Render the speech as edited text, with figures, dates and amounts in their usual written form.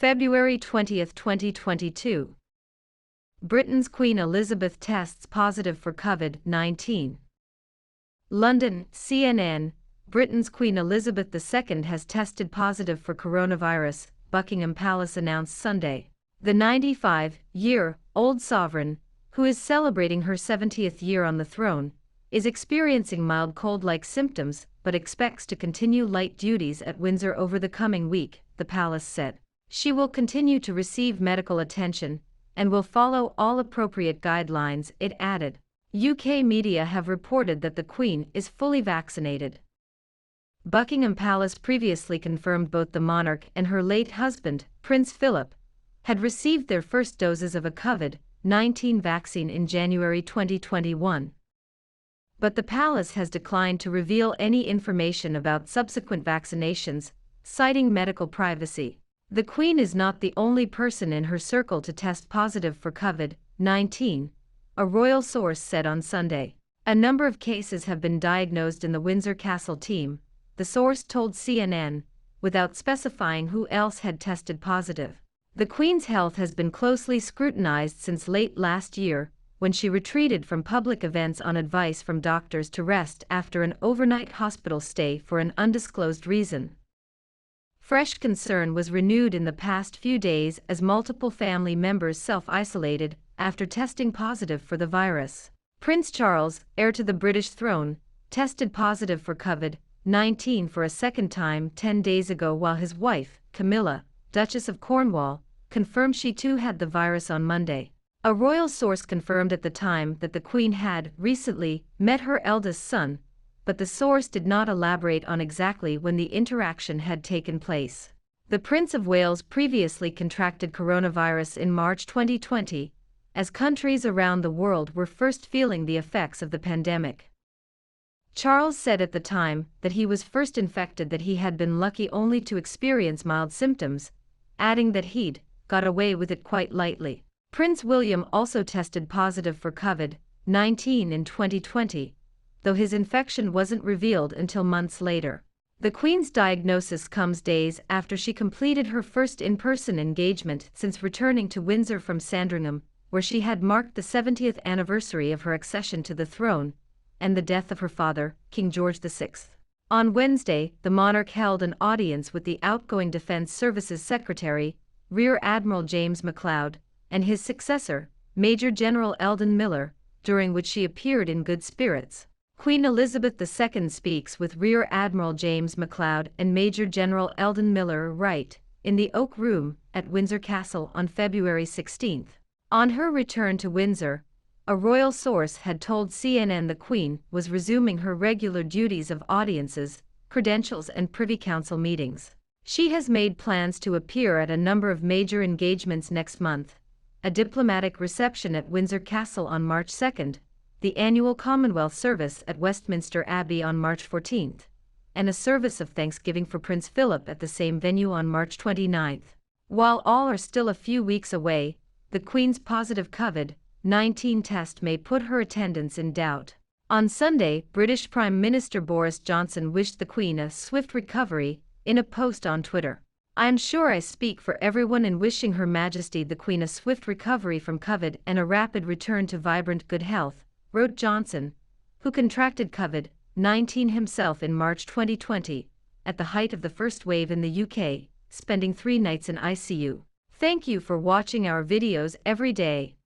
February 20, 2022. Britain's Queen Elizabeth tests positive for COVID-19. London, CNN. Britain's Queen Elizabeth II has tested positive for coronavirus, Buckingham Palace announced Sunday. The 95-year-old sovereign, who is celebrating her 70th year on the throne, is experiencing mild cold-like symptoms but expects to continue light duties at Windsor over the coming week, the palace said. She will continue to receive medical attention and will follow all appropriate guidelines, it added. UK media have reported that the Queen is fully vaccinated. Buckingham Palace previously confirmed both the monarch and her late husband, Prince Philip, had received their first doses of a COVID-19 vaccine in January 2021. But the palace has declined to reveal any information about subsequent vaccinations, citing medical privacy. The Queen is not the only person in her circle to test positive for COVID-19, a royal source said on Sunday. A number of cases have been diagnosed in the Windsor Castle team, the source told CNN, without specifying who else had tested positive. The Queen's health has been closely scrutinized since late last year, when she retreated from public events on advice from doctors to rest after an overnight hospital stay for an undisclosed reason. Fresh concern was renewed in the past few days as multiple family members self-isolated after testing positive for the virus. Prince Charles, heir to the British throne, tested positive for COVID-19 for a second time 10 days ago, while his wife, Camilla, Duchess of Cornwall, confirmed she too had the virus on Monday. A royal source confirmed at the time that the Queen had recently met her eldest son, but the source did not elaborate on exactly when the interaction had taken place. The Prince of Wales previously contracted coronavirus in March 2020, as countries around the world were first feeling the effects of the pandemic. Charles said at the time that he was first infected that he had been lucky only to experience mild symptoms, adding that he'd got away with it quite lightly. Prince William also tested positive for COVID-19 in 2020, though his infection wasn't revealed until months later. The Queen's diagnosis comes days after she completed her first in-person engagement since returning to Windsor from Sandringham, where she had marked the 70th anniversary of her accession to the throne and the death of her father, King George VI. On Wednesday, the monarch held an audience with the outgoing Defence Services Secretary, Rear Admiral James McLeod, and his successor, Major General Eldon Miller, during which she appeared in good spirits. Queen Elizabeth II speaks with Rear Admiral James McLeod and Major General Eldon Miller Wright in the Oak Room at Windsor Castle on February 16. On her return to Windsor, a royal source had told CNN the Queen was resuming her regular duties of audiences, credentials and Privy Council meetings. She has made plans to appear at a number of major engagements next month, a diplomatic reception at Windsor Castle on March 2, the annual Commonwealth service at Westminster Abbey on March 14, and a service of thanksgiving for Prince Philip at the same venue on March 29. While all are still a few weeks away, the Queen's positive COVID-19 test may put her attendance in doubt. On Sunday, British Prime Minister Boris Johnson wished the Queen a swift recovery in a post on Twitter. "I am sure I speak for everyone in wishing Her Majesty the Queen a swift recovery from COVID and a rapid return to vibrant good health," wrote Johnson, who contracted COVID-19 himself in March 2020, at the height of the first wave in the UK, spending 3 nights in ICU. Thank you for watching our videos every day.